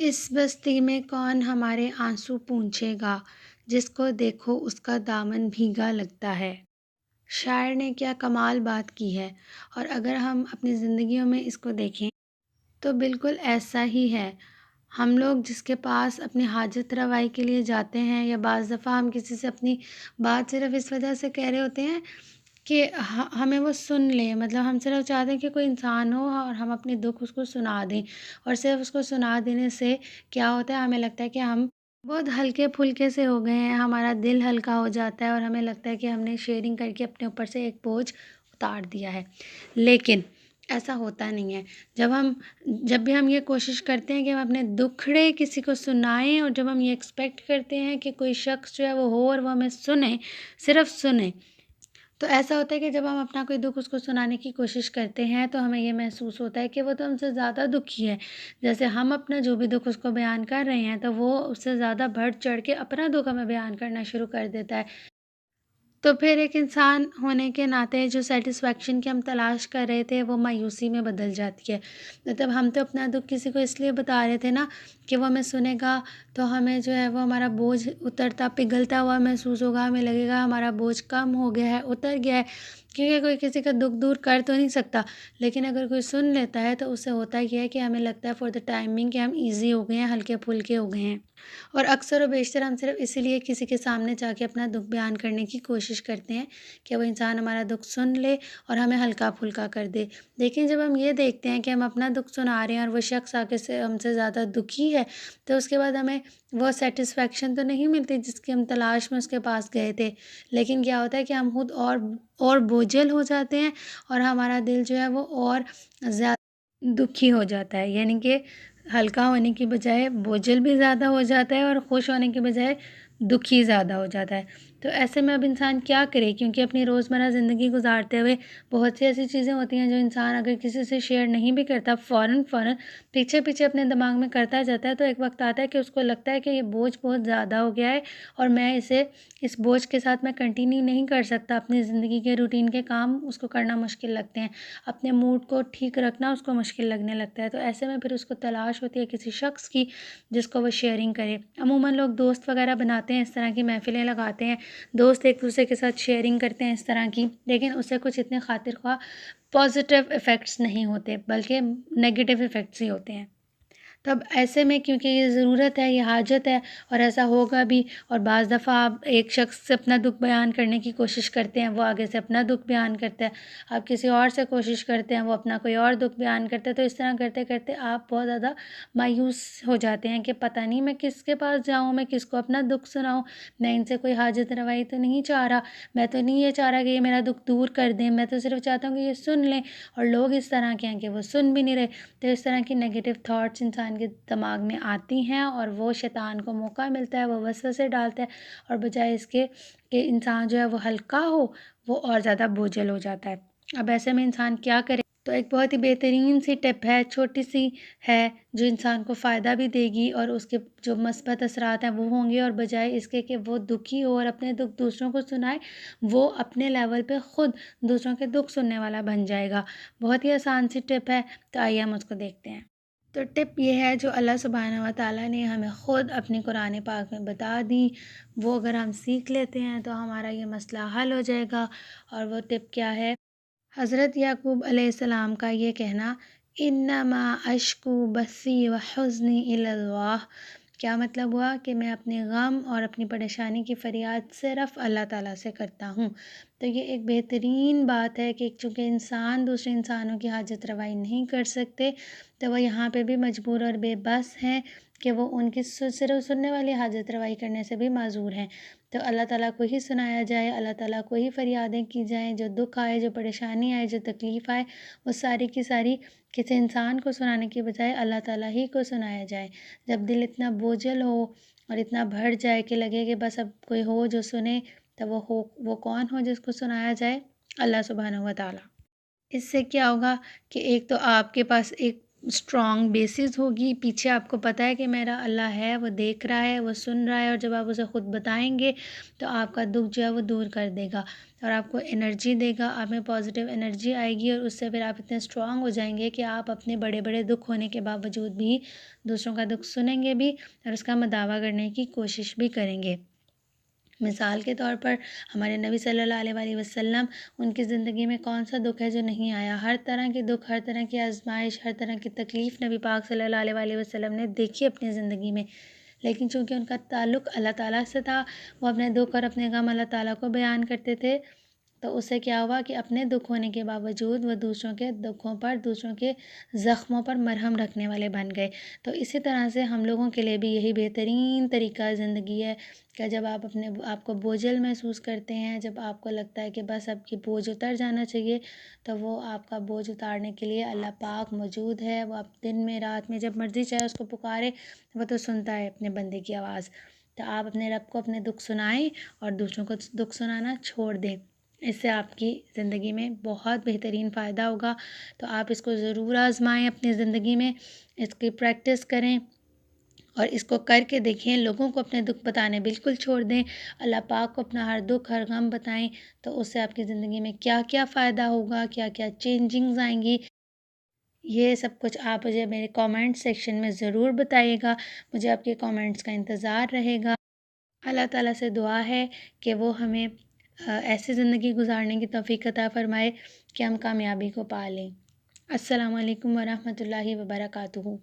اس بستی میں کون ہمارے آنسو پونچھے گا، جس کو دیکھو اس کا دامن بھیگا لگتا ہے۔ شاعر نے کیا کمال بات کی ہے، اور اگر ہم اپنی زندگیوں میں اس کو دیکھیں تو بالکل ایسا ہی ہے۔ ہم لوگ جس کے پاس اپنی حاجت روائی کے لیے جاتے ہیں، یا بعض دفعہ ہم کسی سے اپنی بات صرف اس وجہ سے کہہ رہے ہوتے ہیں کہ ہمیں وہ سن لے، مطلب ہم صرف چاہتے ہیں کہ کوئی انسان ہو اور ہم اپنے دکھ اس کو سنا دیں، اور صرف اس کو سنا دینے سے کیا ہوتا ہے، ہمیں لگتا ہے کہ ہم بہت ہلکے پھلکے سے ہو گئے ہیں، ہمارا دل ہلکا ہو جاتا ہے، اور ہمیں لگتا ہے کہ ہم نے شیئرنگ کر کے اپنے اوپر سے ایک بوجھ اتار دیا ہے۔ لیکن ایسا ہوتا نہیں ہے۔ جب بھی ہم یہ کوشش کرتے ہیں کہ ہم اپنے دکھڑے کسی کو سنائیں، اور جب ہم یہ ایکسپیکٹ کرتے ہیں کہ کوئی شخص جو ہے وہ ہو اور وہ ہمیں سنے، صرف سنے، تو ایسا ہوتا ہے کہ جب ہم اپنا کوئی دکھ اس کو سنانے کی کوشش کرتے ہیں تو ہمیں یہ محسوس ہوتا ہے کہ وہ تو ہم سے زیادہ دکھی ہے۔ جیسے ہم اپنا جو بھی دکھ اس کو بیان کر رہے ہیں تو وہ اس سے زیادہ بڑھ چڑھ کے اپنا دکھ ہمیں بیان کرنا شروع کر دیتا ہے۔ تو پھر ایک انسان ہونے کے ناطے جو سیٹسفیکشن کی ہم تلاش کر رہے تھے وہ مایوسی میں بدل جاتی ہے۔ مطلب ہم تو اپنا دکھ کسی کو اس لیے بتا رہے تھے نا کہ وہ ہمیں سنے گا، تو ہمیں جو ہے وہ ہمارا بوجھ اترتا پگھلتا ہوا محسوس ہوگا، ہمیں لگے گا ہمارا بوجھ کم ہو گیا ہے، اتر گیا ہے، کیونکہ کوئی کسی کا دکھ دور کر تو نہیں سکتا، لیکن اگر کوئی سن لیتا ہے تو اس سے ہوتا یہ ہے کہ ہمیں لگتا ہے فار دا ٹائمنگ کہ ہم ایزی ہو گئے ہیں، ہلکے پھلکے ہو گئے ہیں۔ اور اکثر و بیشتر ہم صرف اسی لیے کسی کے سامنے جا کے اپنا دکھ بیان کرنے کی کوشش کرتے ہیں کہ وہ انسان ہمارا دکھ سن لے اور ہمیں ہلکا پھلکا کر دے۔ لیکن جب ہم یہ دیکھتے ہیں کہ ہم اپنا دکھ سنا رہے ہیں اور وہ شخص آگے سے ہم سے زیادہ دکھی ہے، تو اس کے بعد ہمیں وہ سیٹسفیکشن تو نہیں ملتی جس کی ہم تلاش میں اس کے پاس گئے تھے، لیکن کیا ہوتا ہے کہ ہم خود اور بوجھل ہو جاتے ہیں، اور ہمارا دل جو ہے وہ اور زیادہ دکھی ہو جاتا ہے، یعنی کہ ہلکا ہونے کی بجائے بوجھل بھی زیادہ ہو جاتا ہے، اور خوش ہونے کی بجائے دکھی زیادہ ہو جاتا ہے۔ تو ایسے میں اب انسان کیا کرے، کیونکہ اپنی روزمرہ زندگی گزارتے ہوئے بہت سی ایسی چیزیں ہوتی ہیں جو انسان اگر کسی سے شیئر نہیں بھی کرتا، فوراً پیچھے پیچھے اپنے دماغ میں کرتا جاتا ہے، تو ایک وقت آتا ہے کہ اس کو لگتا ہے کہ یہ بوجھ بہت زیادہ ہو گیا ہے، اور میں اس بوجھ کے ساتھ میں کنٹینیو نہیں کر سکتا، اپنی زندگی کے روٹین کے کام اس کو کرنا مشکل لگتے ہیں، اپنے موڈ کو ٹھیک رکھنا اس کو مشکل لگنے لگتا ہے۔ تو ایسے میں پھر اس کو تلاش ہوتی ہے کسی شخص کی جس کو وہ شیئرنگ کرے۔ عموماً لوگ دوست وغیرہ بناتے ہیں، اس طرح کی محفلیں لگاتے ہیں، دوست ایک دوسرے کے ساتھ شیئرنگ کرتے ہیں اس طرح کی، لیکن اس سے کچھ اتنے خاطر خواہ پازیٹیو ایفیکٹس نہیں ہوتے، بلکہ نگیٹیو ایفیکٹس ہی ہوتے ہیں۔ تو اب ایسے میں کیونکہ یہ ضرورت ہے، یہ حاجت ہے، اور ایسا ہوگا بھی، اور بعض دفعہ آپ ایک شخص سے اپنا دکھ بیان کرنے کی کوشش کرتے ہیں، وہ آگے سے اپنا دکھ بیان کرتا ہے، آپ کسی اور سے کوشش کرتے ہیں، وہ اپنا کوئی اور دکھ بیان کرتے ہیں، تو اس طرح کرتے کرتے آپ بہت زیادہ مایوس ہو جاتے ہیں کہ پتہ نہیں میں کس کے پاس جاؤں، میں کس کو اپنا دکھ سناؤں، میں ان سے کوئی حاجت روائی تو نہیں چاہ رہا، میں تو نہیں یہ چاہ رہا کہ یہ میرا دکھ دور کر دیں، میں تو صرف چاہتا ہوں کہ یہ سن لیں، اور لوگ اس طرح کے ہیں کہ وہ سن بھی نہیں رہے۔ تو اس طرح کی نگیٹو تھاٹس انسان کے دماغ میں آتی ہیں، اور وہ شیطان کو موقع ملتا ہے، وہ وسوسے ڈالتا ہے، اور بجائے اس کے کہ انسان جو ہے وہ ہلکا ہو، وہ اور زیادہ بوجھل ہو جاتا ہے۔ اب ایسے میں انسان کیا کرے؟ تو ایک بہت ہی بہترین سی ٹپ ہے، چھوٹی سی ہے، جو انسان کو فائدہ بھی دے گی، اور اس کے جو مثبت اثرات ہیں وہ ہوں گے، اور بجائے اس کے کہ وہ دکھی ہو اور اپنے دکھ دوسروں کو سنائے، وہ اپنے لیول پہ خود دوسروں کے دکھ سننے والا بن جائے گا۔ بہت ہی آسان سی ٹپ ہے، تو آئیے ہم اس کو دیکھتے ہیں۔ تو ٹپ یہ ہے جو اللہ سبحانہ و تعالیٰ نے ہمیں خود اپنی قرآن پاک میں بتا دی، وہ اگر ہم سیکھ لیتے ہیں تو ہمارا یہ مسئلہ حل ہو جائے گا۔ اور وہ ٹپ کیا ہے؟ حضرت یعقوب علیہ السلام کا یہ کہنا، انما اشکو بثی و حزنی الی اللہ۔ کیا مطلب ہوا؟ کہ میں اپنے غم اور اپنی پریشانی کی فریاد صرف اللہ تعالیٰ سے کرتا ہوں۔ تو یہ ایک بہترین بات ہے کہ چونکہ انسان دوسرے انسانوں کی حاجت روائی نہیں کر سکتے، تو وہ یہاں پہ بھی مجبور اور بے بس ہیں کہ وہ ان کی صرف سننے والی حاجت روائی کرنے سے بھی معذور ہیں۔ تو اللہ تعالیٰ کو ہی سنایا جائے، اللہ تعالیٰ کو ہی فریادیں کی جائیں، جو دکھ آئے، جو پریشانی آئے، جو تکلیف آئے، وہ ساری کی ساری کسی انسان کو سنانے کی بجائے اللہ تعالیٰ ہی کو سنایا جائے۔ جب دل اتنا بوجھل ہو اور اتنا بھر جائے کہ لگے کہ بس اب کوئی ہو جو سنے، تو وہ کون ہو جس کو سنایا جائے؟ اللہ سبحانہ و تعالیٰ۔ اس سے کیا ہوگا کہ ایک تو آپ کے پاس ایک اسٹرانگ بیسس ہوگی، پیچھے آپ کو پتہ ہے کہ میرا اللہ ہے، وہ دیکھ رہا ہے، وہ سن رہا ہے، اور جب آپ اسے خود بتائیں گے تو آپ کا دکھ جو ہے وہ دور کر دے گا اور آپ کو انرجی دے گا، آپ میں پازیٹیو انرجی آئے گی، اور اس سے پھر آپ اتنے اسٹرانگ ہو جائیں گے کہ آپ اپنے بڑے بڑے دکھ ہونے کے باوجود بھی دوسروں کا دکھ سنیں گے بھی اور اس کا مداوع کرنے کی کوشش بھی کریں گے۔ مثال کے طور پر ہمارے نبی صلی اللہ علیہ وآلہ وسلم، ان کی زندگی میں کون سا دکھ ہے جو نہیں آیا؟ ہر طرح کے دکھ، ہر طرح کی آزمائش، ہر طرح کی تکلیف نبی پاک صلی اللہ علیہ وآلہ وسلم نے دیکھی اپنی زندگی میں، لیکن چونکہ ان کا تعلق اللہ تعالیٰ سے تھا، وہ اپنے دکھ اور اپنے غم اللہ تعالیٰ کو بیان کرتے تھے، تو اس سے کیا ہوا کہ اپنے دکھ ہونے کے باوجود وہ دوسروں کے دکھوں پر، دوسروں کے زخموں پر مرہم رکھنے والے بن گئے۔ تو اسی طرح سے ہم لوگوں کے لیے بھی یہی بہترین طریقہ زندگی ہے کہ جب آپ اپنے آپ کو بوجھل محسوس کرتے ہیں، جب آپ کو لگتا ہے کہ بس اب کی بوجھ اتر جانا چاہیے، تو وہ آپ کا بوجھ اتارنے کے لیے اللہ پاک موجود ہے۔ وہ آپ دن میں، رات میں، جب مرضی چاہے اس کو پکارے، وہ تو سنتا ہے اپنے بندے کی آواز۔ تو آپ اپنے رب کو اپنے دکھ سنائیں اور دوسروں کو دکھ سنانا چھوڑ دیں، اس سے آپ کی زندگی میں بہت بہترین فائدہ ہوگا۔ تو آپ اس کو ضرور آزمائیں اپنی زندگی میں، اس کی پریکٹس کریں اور اس کو کر کے دیکھیں، لوگوں کو اپنے دکھ بتانے بالکل چھوڑ دیں، اللہ پاک کو اپنا ہر دکھ، ہر غم بتائیں، تو اس سے آپ کی زندگی میں کیا کیا فائدہ ہوگا، کیا کیا چینجنگز آئیں گی، یہ سب کچھ آپ مجھے میرے کامنٹ سیکشن میں ضرور بتائیے گا۔ مجھے آپ کے کامنٹس کا انتظار رہے گا۔ اللہ تعالیٰ سے دعا ہے کہ وہ ہمیں ایسی زندگی گزارنے کی توفیق عطا فرمائے کہ ہم کامیابی کو پا لیں۔ السلام علیکم ورحمۃ اللہ وبرکاتہ۔